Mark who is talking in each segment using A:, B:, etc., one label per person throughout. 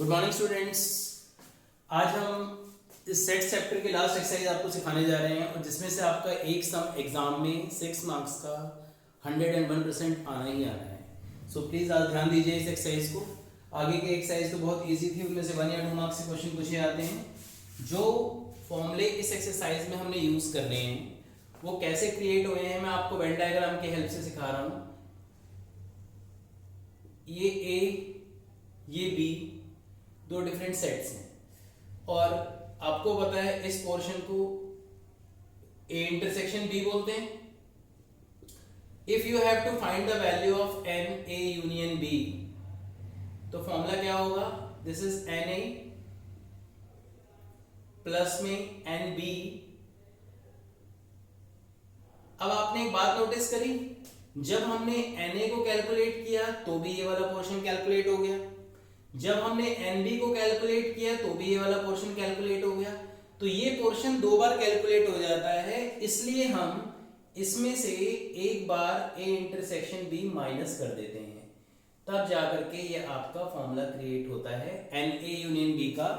A: Good morning students. आज हम इस सेट चैप्टर के लास्ट एक्सरसाइज आपको सिखाने जा रहे हैं और जिसमें से आपका एक सम एग्जाम में 6 मार्क्स का 101% आना ही आना है। सो प्लीज़ आज ध्यान दीजिए इस एक्सरसाइज को। आगे के एक्सरसाइज तो बहुत इजी थी, उनमें से 1 या 2 मार्क्स से क्वेश्चन पूछे जाते हैं। जो फॉर्मूले इस एक्सरसाइज में हमने यूज़ करने हैं वो कैसे क्रिएट हुए हैं मैं आपको वेन डायग्राम की हेल्प से सिखा रहा हूँ। ये ए ये बी दो डिफरेंट सेट्स हैं और आपको पता है इस पोर्शन को ए इंटरसेक्शन बी बोलते हैं। If you have to find the value of n A union B तो फॉर्मूला क्या होगा, this is n A plus में एन बी। अब आपने एक बात नोटिस करी, जब हमने एन ए को कैलकुलेट किया तो भी ये वाला पोर्शन कैलकुलेट हो गया, जब हमने एन बी को कैलकुलेट किया तो भी ये वाला पोर्शन कैलकुलेट हो गया। तो ये पोर्शन 2 बार कैलकुलेट हो जाता है, इसलिए हम इसमें से एक बार ए इंटरसेक्शन बी माइनस कर देते हैं, तब जाकर के ये आपका फॉर्मूला क्रिएट होता है एन ए यूनियन बी का,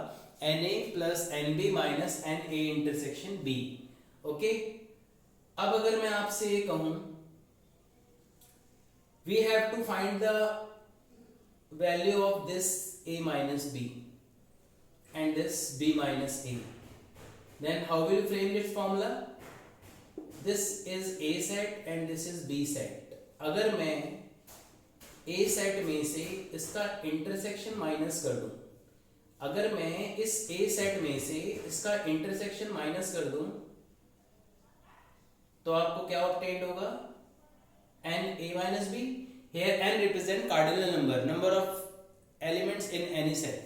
A: n A plus n B minus n A intersection B. Okay, अब अगर मैं आपसे ये कहूं we have to find the value of this a minus b and this b minus a, then how will you frame this formula? This is a set and this is b set। अगर मैं a set में से इसका intersection minus कर दूं, अगर मैं इस a set में से इसका इंटरसेक्शन माइनस कर दूं तो आपको क्या ऑब्टेन्ड होगा, n a minus b। Here n represent cardinal number of elements in any set,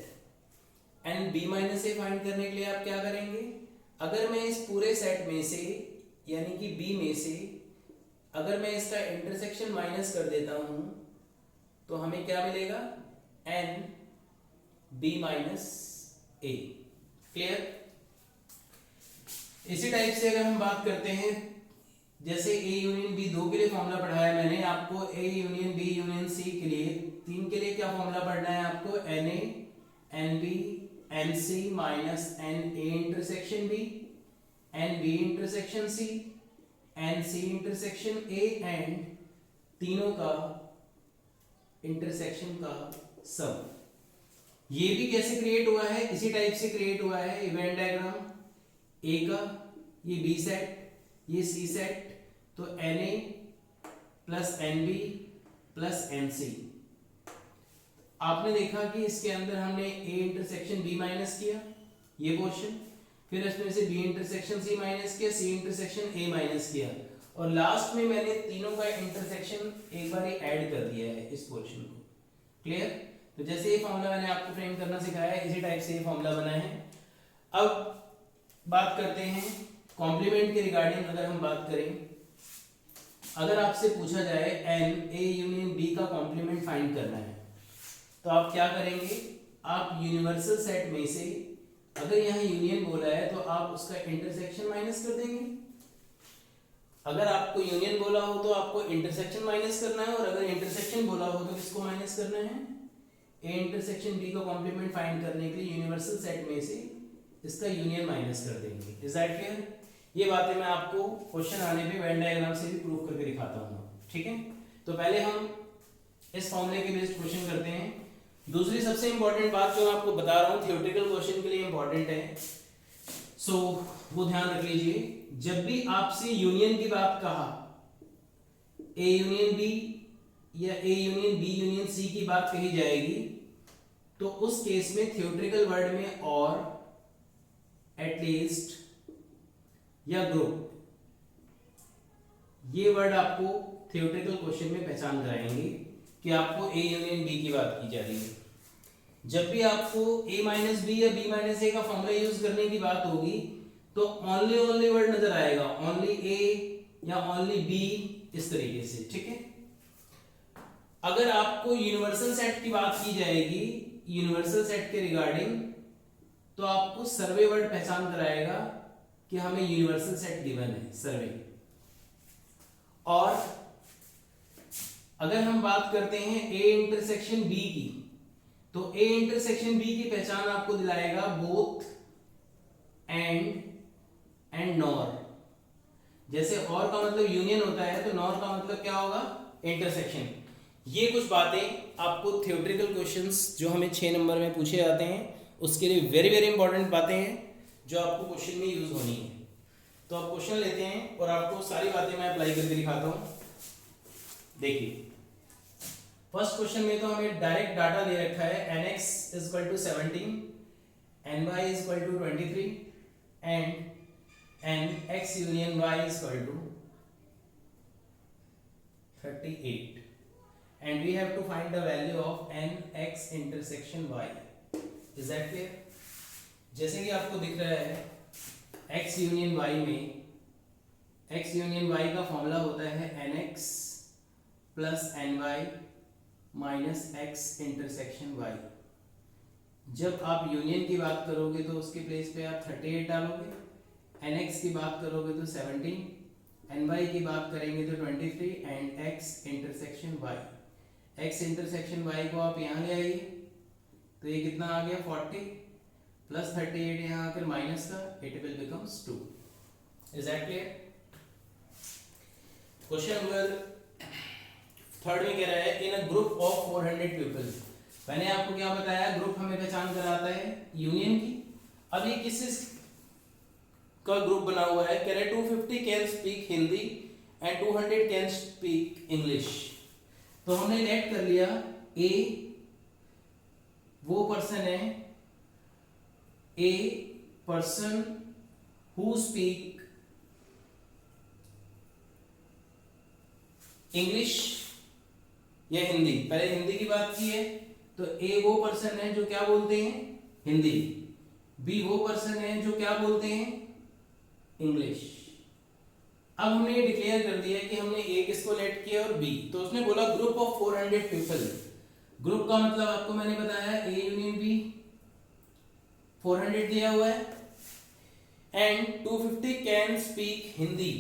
A: and b minus a find करने के लिए आप क्या करेंगे, अगर मैं इस पूरे सेट में से यानी कि b में से अगर मैं इसका इंटरसेक्शन माइनस कर देता हूं तो हमें क्या मिलेगा, n b minus a। Clear? इसी टाइप से अगर हम बात करते हैं, जैसे ए यूनियन बी 2 के लिए फॉर्मूला पढ़ाया मैंने आपको, A union B union C के लिए 3 के लिए क्या फॉर्मूला पढ़ना है आपको, n A n B n C minus n A intersection B n B intersection C n C intersection A and तीनों का इंटरसेक्शन का सम। ये भी कैसे क्रिएट हुआ है, इसी टाइप से क्रिएट हुआ है। इवेंट डायग्राम ए का, ये बी सेट ये सी सेट, तो n A plus n B plus n C. आपने देखा कि इसके अंदर हमने ए इंटरसेक्शन बी माइनस किया ये पोर्शन, फिर इसमें से बी इंटरसेक्शन सी माइनस किया, सी इंटरसेक्शन ए माइनस किया, और लास्ट में मैंने तीनों का इंटरसेक्शन एक बार ऐड कर दिया है इस पोर्शन को। क्लियर? तो जैसे ये फॉर्मूला मैंने आपको फ्रेम करना सिखाया है, इसी टाइप से ये फॉर्मूला बना है। अब बात करते हैं कॉम्प्लीमेंट के रिगार्डिंग। अगर हम बात करें, अगर आपसे पूछा जाए एन ए यूनियन बी का कॉम्प्लीमेंट फाइंड करना है तो आप क्या करेंगे, आप यूनिवर्सल सेट में से अगर यहाँ यूनियन बोला है तो आप उसका इंटरसेक्शन माइनस कर देंगे। अगर आपको यूनियन बोला हो तो आपको इंटरसेक्शन माइनस करना है, और अगर इंटरसेक्शन बोला हो तो किसको माइनस करना है, ए इंटरसेक्शन बी का कॉम्प्लीमेंट फाइंड करने के लिए यूनिवर्सल सेट में से इसका यूनियन माइनस कर देंगे। Is that clear? ये बातें मैं आपको क्वेश्चन आने पे वेन डायग्राम से भी प्रूव करके दिखाता हूँ। ठीक है, तो पहले हम इस फॉर्मूले के बेस्ड क्वेश्चन करते हैं। दूसरी सबसे इंपॉर्टेंट बात जो मैं आपको बता रहा हूँ थियोरेटिकल क्वेश्चन के लिए इंपॉर्टेंट है, सो वो ध्यान रख लीजिए। जब भी आपसे यूनियन की बात कहा, ए यूनियन बी या A union B union C की बात कही जाएगी तो उस केस में थियोरेटिकल वर्ड में और एटलीस्ट या ग्रुप, ये वर्ड आपको थियोरेटिकल क्वेश्चन में पहचान कराएंगे कि आपको ए यूनियन बी की बात की जा रही है। जब भी आपको ए माइनस बी या बी माइनस ए का फॉर्मूला यूज करने की बात होगी तो ओनली वर्ड नजर आएगा, ओनली ए या ओनली बी, इस तरीके से। ठीक है, अगर आपको यूनिवर्सल सेट की बात की जाएगी, यूनिवर्सल सेट के रिगार्डिंग, तो आपको सर्वे वर्ड पहचान कराएगा कि हमें यूनिवर्सल सेट गिवन है, सर्वे। और अगर हम बात करते हैं ए इंटरसेक्शन बी की तो ए इंटरसेक्शन बी की पहचान आपको दिलाएगा बोथ एंड नॉर। जैसे और का मतलब यूनियन होता है, तो नॉर का मतलब क्या होगा, इंटरसेक्शन। ये कुछ बातें आपको थ्योरेटिकल क्वेश्चंस जो हमें 6 नंबर में पूछे जाते हैं उसके लिए वेरी वेरी इंपॉर्टेंट बातें हैं जो आपको क्वेश्चन में यूज होनी है। तो आप क्वेश्चन लेते हैं और आपको सारी बातें मैं अप्लाई करके दिखाता हूँ। देखिए फर्स्ट क्वेश्चन में तो हमें डायरेक्ट डाटा दे रखा है nx is equal to 17, ny is equal to 23 and nx union y is equal to 38 and we have to find the value of nx intersection y. Is that clear? जैसे कि आपको दिख रहा है x union y में x union y का formula होता है nx plus ny minus x intersection y। जब आप यूनियन की बात करोगे तो उसके प्लेस पे आप 38 डालोगे, nx की बात करोगे तो 17, ny की बात करेंगे तो 23 and x intersection y। x intersection y को आप यहाँ ले आइए तो ये कितना आ गया 40 प्लस 38 यहाँ आकर माइनस का, it will becomes 2। Is that clear? Question number third में कह रहा है in a group of 400 people. मैंने आपको क्या बताया, ग्रुप हमें पहचान कराता है यूनियन की। अब ये किस का ग्रुप बना हुआ है, कह रहे हैं 250 can speak Hindi and 200 can speak English. तो हमने लेट कर लिया ए वो पर्सन है, a person who speak English या हिंदी। पहले हिंदी की बात की है तो ए वो पर्सन है जो क्या बोलते हैं हिंदी, बी वो पर्सन है जो क्या बोलते हैं इंग्लिश। अब हमने ये डिक्लेयर कर दिया कि हमने ए किसको लेट किया और बी, तो उसने बोला ग्रुप ऑफ 400 पीपल। ग्रुप का मतलब आपको मैंने बताया ए यूनियन बी, 400 दिया हुआ है and 250 can speak Hindi.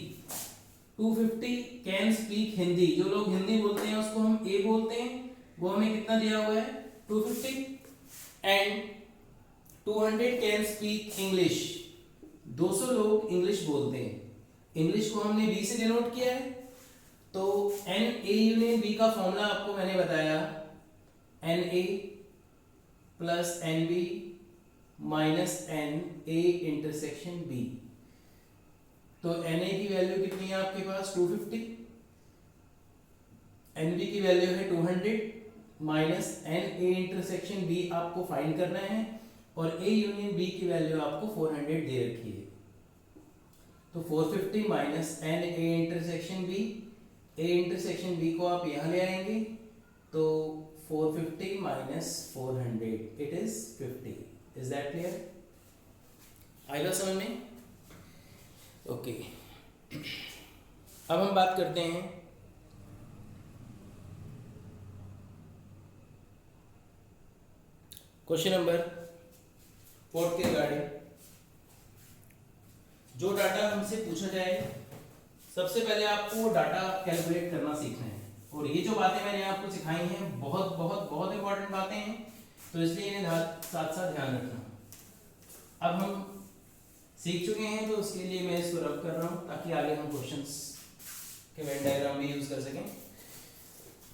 A: 250 can speak Hindi, जो लोग हिंदी बोलते हैं उसको हम ए बोलते हैं, वो हमें कितना दिया हुआ है 250 एंड 200 कैन स्पीक इंग्लिश। 200 लोग इंग्लिश बोलते हैं, इंग्लिश को हमने बी से डिनोट किया है। तो एन ए यूनियन बी का फॉर्मूला आपको मैंने बताया n A plus n B minus n A intersection B. तो एन ए की वैल्यू कितनी है आपके पास 250, एन बी की वैल्यू है 200 minus n A intersection B आपको फाइंड करना है और ए यूनियन बी की वैल्यू आपको 400 दे रखी है। तो 450 minus n A intersection B, A intersection B को आप यहाँ ले आएंगे तो 450 minus 400 it is 50। Is that clear? आएगा समझ में? ओके अब हम बात करते हैं क्वेश्चन नंबर 4 के रिगार्डिंग। जो डाटा हमसे पूछा जाए सबसे पहले आपको वो डाटा कैलकुलेट करना सीखना है, और ये जो बातें मैंने आपको सिखाई हैं बहुत बहुत बहुत इंपॉर्टेंट बातें हैं, तो इसलिए इन्हें साथ साथ ध्यान रखना। अब हम सीख चुके हैं तो उसके लिए मैं इसको रब कर रहा हूँ ताकि आगे हम क्वेश्चंस के वेन डायग्राम भी यूज कर सकें।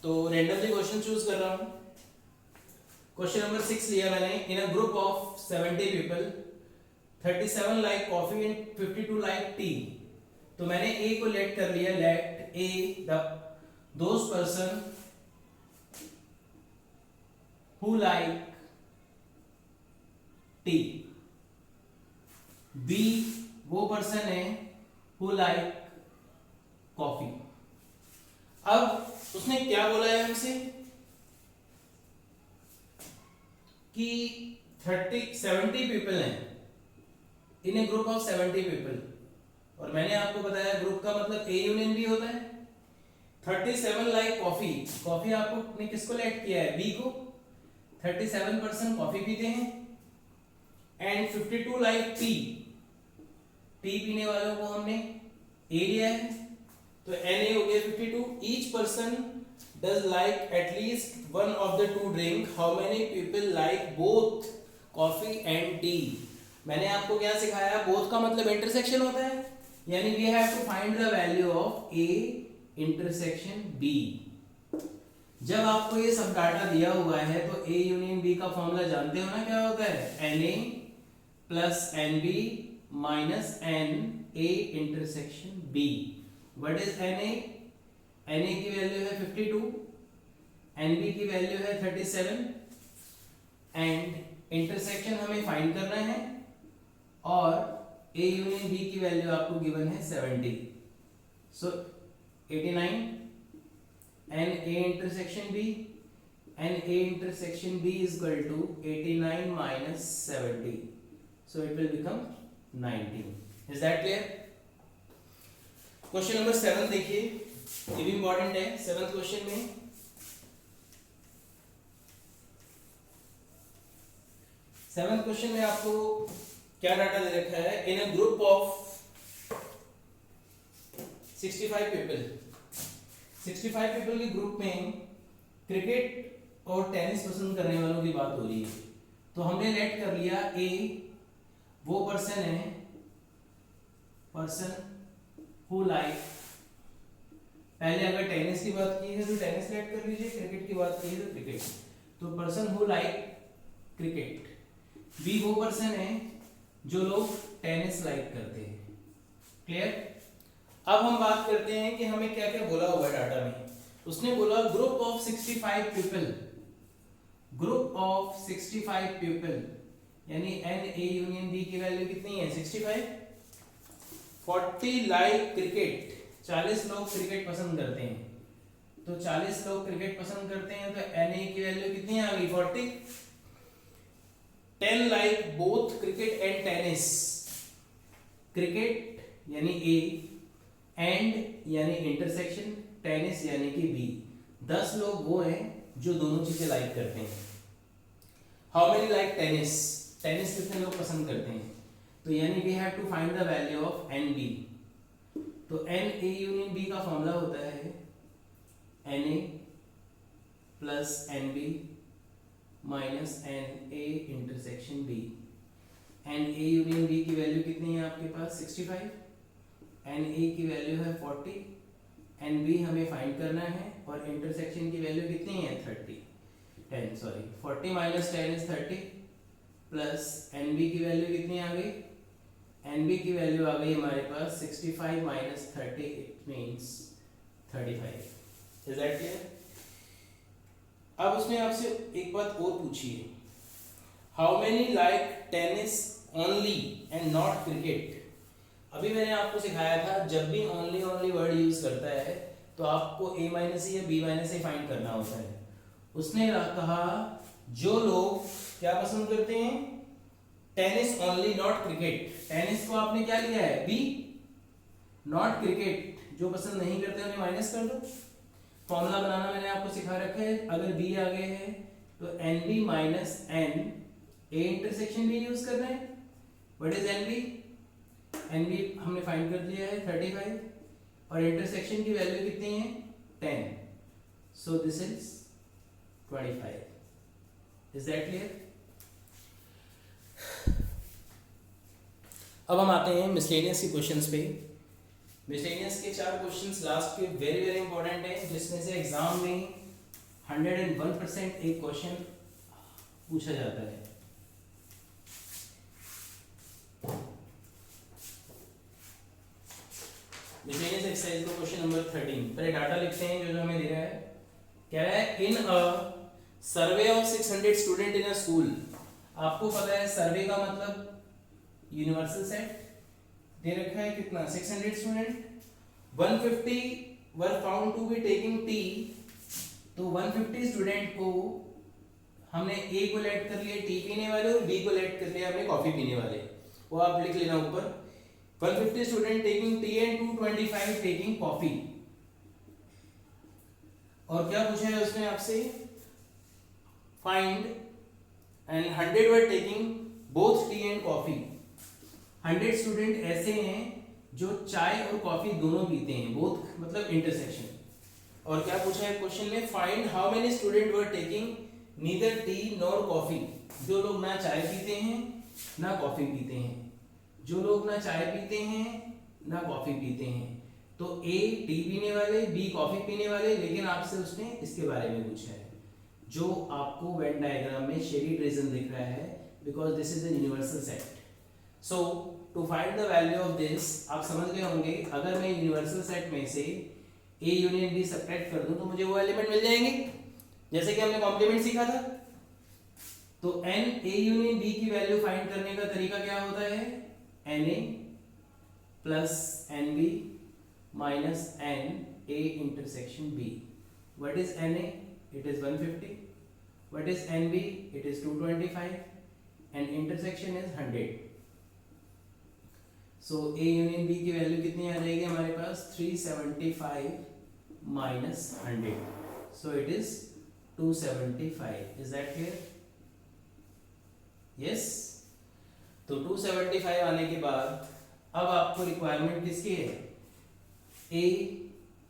A: तो रैंडमली क्वेश्चन चूज कर रहा हूँ। क्वेश्चन नंबर 6 लिया मैंने, in a group of 70 people 37 like coffee and 52 like tea. तो मैंने ए को लेट कर लिया, let A those person who like tea, B वो पर्सन है हु लाइक कॉफी। अब उसने क्या बोला है हमसे कि 70 पीपल हैं इन ए ग्रुप ऑफ 70 पीपल, और मैंने आपको बताया ग्रुप का मतलब ए यूनियन बी होता है। 37 लाइक कॉफी, कॉफी आपको ने किसको लेट किया है बी को, 37% कॉफी पीते हैं एंड 52 लाइक टी, टी पीने वालों को हमने ए लिया है तो एन ए हो गया 52। Each person does like at least one of the two drink, how many people like both coffee and tea? मैंने आपको क्या सिखाया, both का मतलब इंटरसेक्शन होता है, यानी we have to find the value of A intersection B। जब आपको ये सब डाटा दिया हुआ है तो A यूनियन B का फॉर्मूला जानते हो ना, क्या होता है, NA plus NB minus NA intersection B। What is NA? NA की वैल्यू है 52, NB की वैल्यू है 37 एंड इंटरसेक्शन हमें फाइंड करना है और A यूनियन B की वैल्यू आपको गिवन है 70। सो 89 and A intersection B, and A intersection B is equal to 89 minus 70, so it will become 19। Is that clear? Question number 7 देखिए, ये भी इंपॉर्टेंट है। 7th क्वेश्चन में आपको क्या डाटा दे रखा है, in a group of 65 people, 65 people के ग्रुप में क्रिकेट और टेनिस पसंद करने वालों की बात हो रही है। तो हमने लेट कर लिया ए वो पर्सन है, पर्सन हु लाइक, पहले अगर टेनिस की बात की है तो टेनिस लेट कर लीजिए, क्रिकेट की बात की है तो क्रिकेट। तो person who like cricket, B वो पर्सन है जो लोग टेनिस लाइक करते हैं। क्लियर? अब हम बात करते हैं कि हमें क्या क्या बोला हुआ है डाटा में। उसने बोला group of 65 people, group of 65 people, यानी एन ए यूनियन बी की वैल्यू कितनी है 65। 40 लाइक क्रिकेट, 40 लोग क्रिकेट पसंद करते हैं, तो 40 लोग क्रिकेट पसंद करते हैं तो एन ए की वैल्यू कितनी आ गई 40। 10 like both cricket and tennis, cricket यानी ए एंड यानी इंटरसेक्शन टेनिस यानी कि बी, 10 लोग वो हैं जो दोनों चीजें लाइक करते हैं। How many like tennis, tennis कितने लोग पसंद करते हैं, तो यानी we have to find the value of n B. तो एन ए यूनियन बी का फॉर्मूला होता है n A plus n B minus n A intersection B. N A union B की वैल्यू कितनी है आपके पास 65, एन ए की value है 40, एन बी हमें फाइंड करना है और इंटरसेक्शन की वैल्यू कितनी है 40 minus 10 is 30 plus n B की वैल्यू कितनी आ गई, एन बी की वैल्यू आ गई हमारे पास 65 minus 30 it means 35। Is that clear? अब उसमें आपसे एक बात और पूछिए, how many like tennis only and not cricket. अभी मैंने आपको सिखाया था जब भी ओनली वर्ड यूज करता है तो आपको ए माइनस या बी माइनस ए फाइंड करना होता है। उसने कहा जो लोग क्या पसंद करते हैं, tennis only not cricket, tennis को आपने क्या लिया है बी, नॉट क्रिकेट जो पसंद नहीं करते उन्हें माइनस कर दो। फॉर्मूला बनाना मैंने आपको सिखा रखा है, अगर बी आगे है तो n B minus n A intersection B use कर रहे हैं। What is n B, n B हमने फाइंड कर लिया है 35 और इंटरसेक्शन की वैल्यू कितनी है 10, so this is 25। Is that clear? अब हम आते हैं मिसलेनियस के क्वेश्चंस पे। मिसलेनियस के 4 क्वेश्चंस लास्ट के वेरी वेरी इंपॉर्टेंट है, जिसमें से एग्जाम में 101% एक क्वेश्चन पूछा जाता है। मिसलेनियस एक्सरसाइज का क्वेश्चन नंबर 13, पहले डाटा लिखते हैं जो हमें दे रहा है। कह रहा है in a survey of 600 student in a school. आपको पता है सर्वे का मतलब यूनिवर्सल सेट, दे रखा है कितना 600 student, 150 were found to be taking tea, तो 150 स्टूडेंट को हमने ए को लेट कर लिया टी पीने वाले और बी को लेट कर लिया हमने कॉफी पीने वाले, वो आप लिख लेना ऊपर। 150 student taking tea and 225 taking coffee. और क्या पूछा है उसने आपसे, find and 100 were taking both T and coffee. 100 student ऐसे हैं जो चाय और कॉफी दोनों पीते हैं, बोथ मतलब इंटरसेक्शन, और क्या पूछा है क्वेश्चन में, find how many student were taking neither T nor coffee. जो लोग ना चाय पीते हैं ना कॉफी पीते हैं, जो लोग ना चाय पीते हैं ना कॉफी पीते हैं। तो ए टी पीने वाले, बी कॉफी पीने वाले, लेकिन आपसे उसने इसके बारे में पूछा है जो आपको वेन डायग्राम में शेडेड रीजन दिख रहा है, because this is a universal set. So to find the value of this, आप समझ गए होंगे, अगर मैं यूनिवर्सल सेट में से ए यूनियन बी सब्ट्रैक्ट कर दूं तो मुझे वो एलिमेंट मिल जाएंगे, जैसे कि हमने कॉम्प्लीमेंट सीखा था। तो एन ए यूनियन बी की वैल्यू फाइंड करने का तरीका क्या होता है, n A plus n B minus n A intersection B. What is n A? It is 150. What is n B? It is 225 and intersection is 100. So A union B की value कितनी आ जाएगी हमारे पास, 375 minus 100. So it is 275. Is that clear? Yes. तो 275 आने के बाद अब आपको रिक्वायरमेंट किसकी है, ए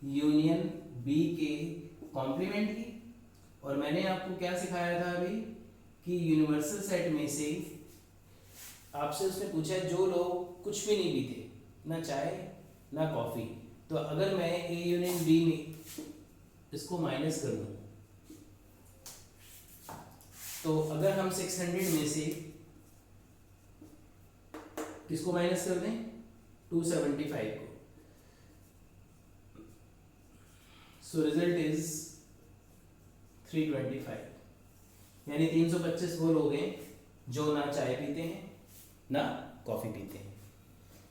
A: यूनियन बी के कॉम्प्लीमेंट की। और मैंने आपको क्या सिखाया था अभी कि यूनिवर्सल सेट में से आपसे उसने पूछा है जो लोग कुछ भी नहीं पीते, ना चाय ना कॉफी। तो अगर मैं ए यूनियन बी में इसको माइनस कर दूं, तो अगर हम 600 में से किसको माइनस कर दें, 275 को, सो रिजल्ट इज 325. यानी 325 वो लोग हैं जो ना चाय पीते हैं ना कॉफी पीते हैं।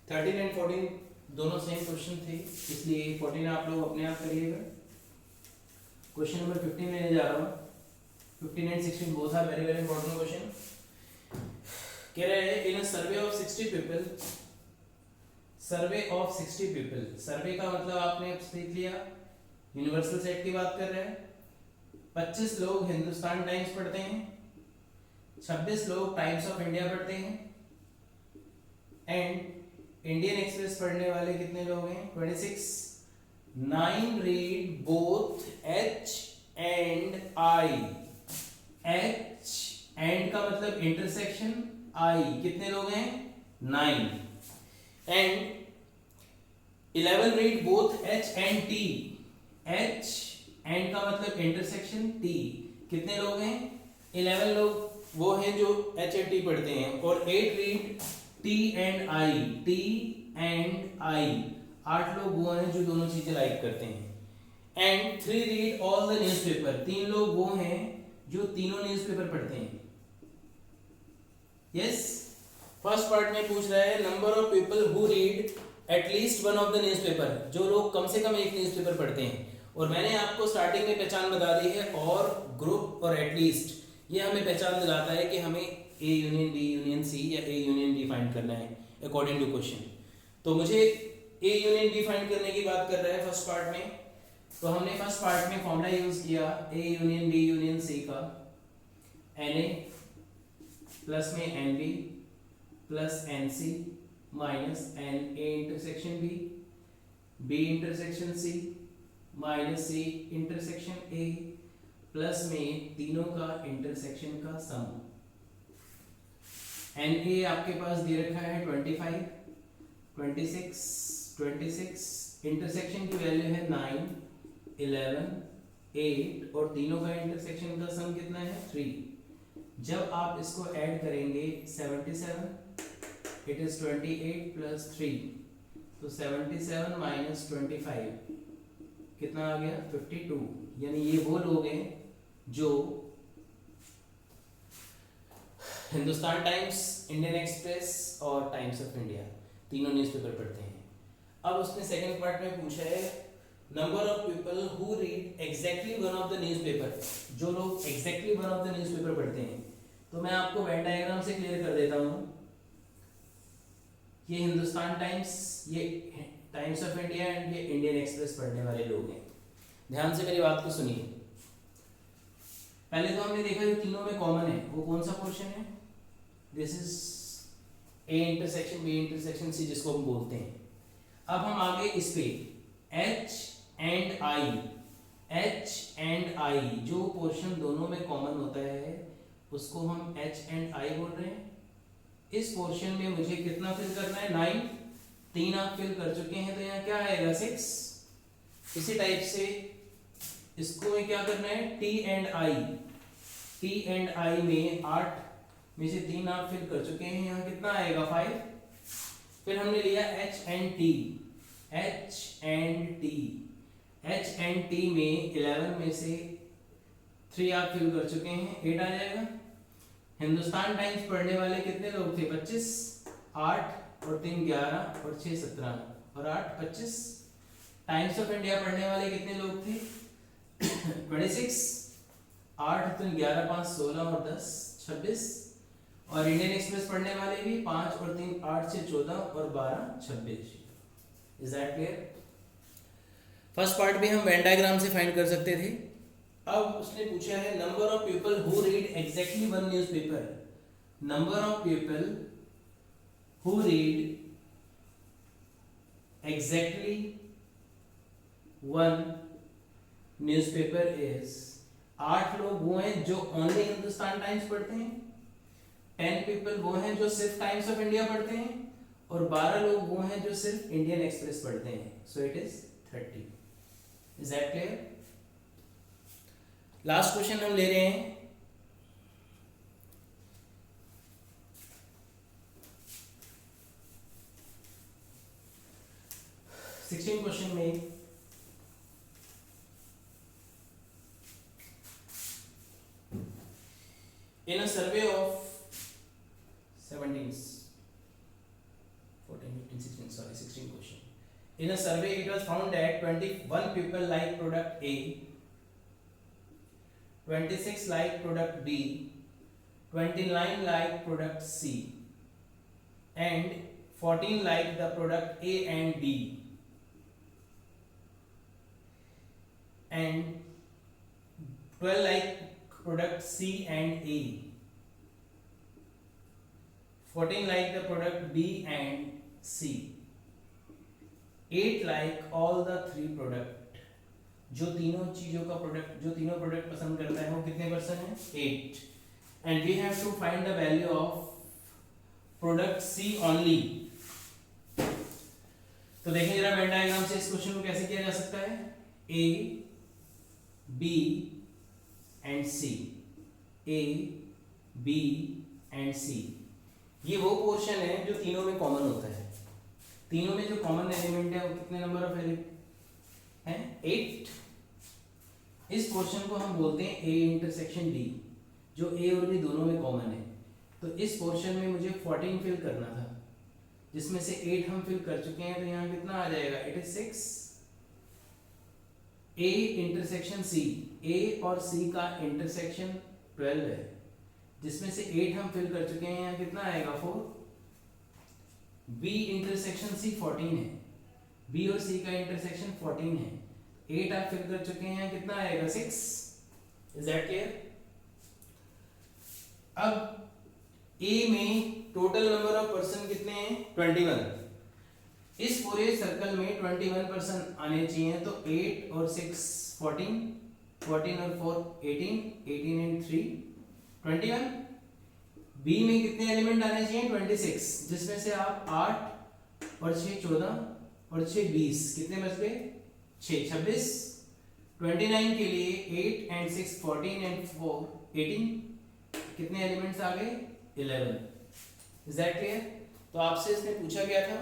A: 13 एंड 14 दोनों सेम क्वेश्चन थे, इसलिए 14 आप लोग अपने आप करिएगा। क्वेश्चन नंबर 15 लेने जा रहा हूँ। 15 and 16 both are very very important question. कह रहे हैं in a survey of 60 people, survey of 60 people, survey का मतलब आपने सीख लिया, यूनिवर्सल सेट की बात कर रहे हैं। 25 लोग हिंदुस्तान टाइम्स पढ़ते हैं, 26 लोग टाइम्स ऑफ इंडिया पढ़ते हैं, एंड इंडियन एक्सप्रेस पढ़ने वाले कितने लोग हैं, 26. 9 read both H and I. H and का मतलब इंटरसेक्शन, आई कितने लोग हैं, 9. And 11 read both H and T. H and का मतलब इंटरसेक्शन, टी कितने लोग हैं, 11 लोग वो हैं जो एच एंड टी पढ़ते हैं। और 8 read T and I, T and I 8 लोग वो हैं जो दोनों चीजें लाइक करते हैं। And 3 read all the newspaper, 3 लोग वो हैं जो तीनों न्यूज़पेपर पढ़ते हैं। यस. फर्स्ट पार्ट में पूछ रहा है number of people who read at least one of the newspaper, जो लोग कम से कम एक न्यूज़पेपर पढ़ते हैं। और मैंने आपको स्टार्टिंग में पहचान बता दी है, और ग्रुप और एटलीस्ट ये हमें पहचान दिलाता है कि हमें A union B union C या ए यूनियन डी फाइंड करना है अकॉर्डिंग टू क्वेश्चन। तो मुझे ए यूनियन बी फाइंड करने की बात कर रहा है फर्स्ट पार्ट में। तो हमने फर्स्ट पार्ट में फॉर्मूला यूज किया A union B union C का, एन ए प्लस में n B plus n C minus n A intersection B, B intersection C minus C intersection A, plus में तीनों का इंटरसेक्शन का सम। N A आपके पास दे रखा है 25, 26, 26, इंटरसेक्शन की वैल्यू है 9, 11, 8 और तीनों का इंटरसेक्शन का सम कितना है 3। जब आप इसको ऐड करेंगे 77, इट इज 28 प्लस 3, तो 77 माइनस 25 कितना आ गया 52। यानी ये वो लोग हैं जो हिंदुस्तान टाइम्स, इंडियन एक्सप्रेस और टाइम्स ऑफ इंडिया तीनों न्यूज़पेपर पढ़ते हैं। अब उसने सेकंड पार्ट में पूछा है number of people who read exactly one of the newspaper, जो लोग exactly one of the newspaper पढ़ते हैं। तो मैं आपको वेन डायग्राम से क्लियर कर देता हूँ। ये हिंदुस्तान टाइम्स, ये टाइम्स ऑफ इंडिया एंड ये इंडियन एक्सप्रेस पढ़ने वाले लोग हैं। ध्यान से मेरी बात को सुनिए। पहले तो हमने देखा जो तीनों में कॉमन है वो कौन सा पोर्शन है, this is A intersection B intersection C जिसको हम बोलते हैं। अब हम आगे इस पे H and I H and I, जो पोर्शन दोनों में कॉमन होता है उसको हम एच एंड आई बोल रहे हैं। इस पोर्शन में मुझे कितना फिल करना है, 9, 3 आप फिल कर चुके हैं, तो यहाँ क्या आएगा 6। इसी टाइप से इसको में क्या करना है, T and I, T and I में 8 में से 3 आप फिल कर चुके हैं, यहाँ कितना आएगा 5। फिर हमने लिया H and T, H and T, H and T में 11 में से 3 आप फिल कर चुके हैं, 8 आ जाएगा। हिंदुस्तान टाइम्स पढ़ने वाले कितने लोग थे, 25, 8 और 3 11 और 6 17 और 8 25। टाइम्स ऑफ इंडिया पढ़ने वाले कितने लोग थे 26, 8 3 11 5 16 और 10 26। और इंडियन एक्सप्रेस पढ़ने वाले भी 5 और 3 8 से 14 और 12 26। Is that clear? First part भी हम वेन डायग्राम से फाइंड कर सकते थे। अब उसने पूछा है number of people who read exactly one newspaper, number of people who read exactly one newspaper is, 8 लोग वो हैं जो ओनली हिंदुस्तान टाइम्स पढ़ते हैं, 10 पीपल वो हैं जो सिर्फ टाइम्स ऑफ इंडिया पढ़ते हैं, और 12 लोग वो हैं जो सिर्फ इंडियन एक्सप्रेस पढ़ते हैं। सो it is 30। Is that clear? Last question हम ले रहे हैं। क्वेश्चन में in a survey of 16 question. In a survey it was found that 21 people like product A, 26 like product B, 29 like product C, and 14 like the product A and B, and 12 like product C and A, 14 like the product B and C, 8 like all the 3 product। जो तीनों चीजों का product, जो तीनों product पसंद करता है वो कितने परसेंट है, 8। And we have to find the value of product C only. तो देखिए जरा वेन डायग्राम से इस क्वेश्चन को कैसे किया जा सकता है, A, B and C, A, B and C। ये वो पोर्शन है जो तीनों में कॉमन होता है। तीनों में जो कॉमन एलिमेंट है वो कितने नंबर ऑफ एलिमेंट हैं, 8। इस पोर्शन को हम बोलते हैं A इंटरसेक्शन B, जो A और B दोनों में कॉमन है। तो इस पोर्शन में मुझे 14 फिल करना था, जिसमें से 8 हम फिल कर चुके हैं, तो यहाँ कितना आ जाएगा, 86। A इंटरसेक्शन C, A और C का इंटरसेक्शन 12 है, जिसमें से 8 हम फिल कर चुके हैं, यहाँ कितना आएगा, 4। B इंटरसेक्शन C 14 है, B और C का इंटरसेक्शन 14 है, 8 आप फिल कर चुके हैं, यहाँ कितना आएगा, 6। Is that clear? अब A में टोटल नंबर ऑफ पर्सन कितने हैं, 21। इस पूरे सर्कल में 21 पर्सन आने चाहिए, तो 8 और 6 14, 14 और 4 18, 18 एंड 3 21। बी में कितने एलिमेंट आने चाहिए, 26, जिसमें से आप 8 और 6 14 और 6 20, कितने बच गए, 6 26। 29 के लिए 8 एंड 6 14 एंड 4 18, कितने एलिमेंट्स आ गए, 11। Is that clear? तो आपसे इसने पूछा गया था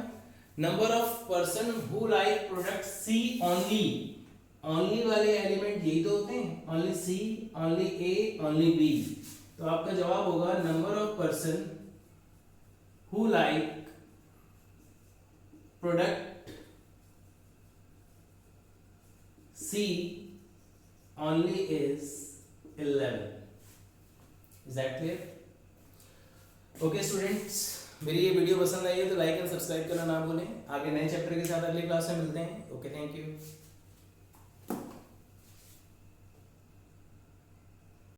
A: number of person who like product C only. Only वाले एलिमेंट यही तो होते हैं, only C, only A, only B. तो आपका जवाब होगा number of person who like product C only is 11। Is that clear? Okay students, मेरी ये वीडियो पसंद आई है तो लाइक एंड सब्सक्राइब करना ना भूलें। आगे नए चैप्टर के साथ अगली क्लास में मिलते हैं। Okay, thank you.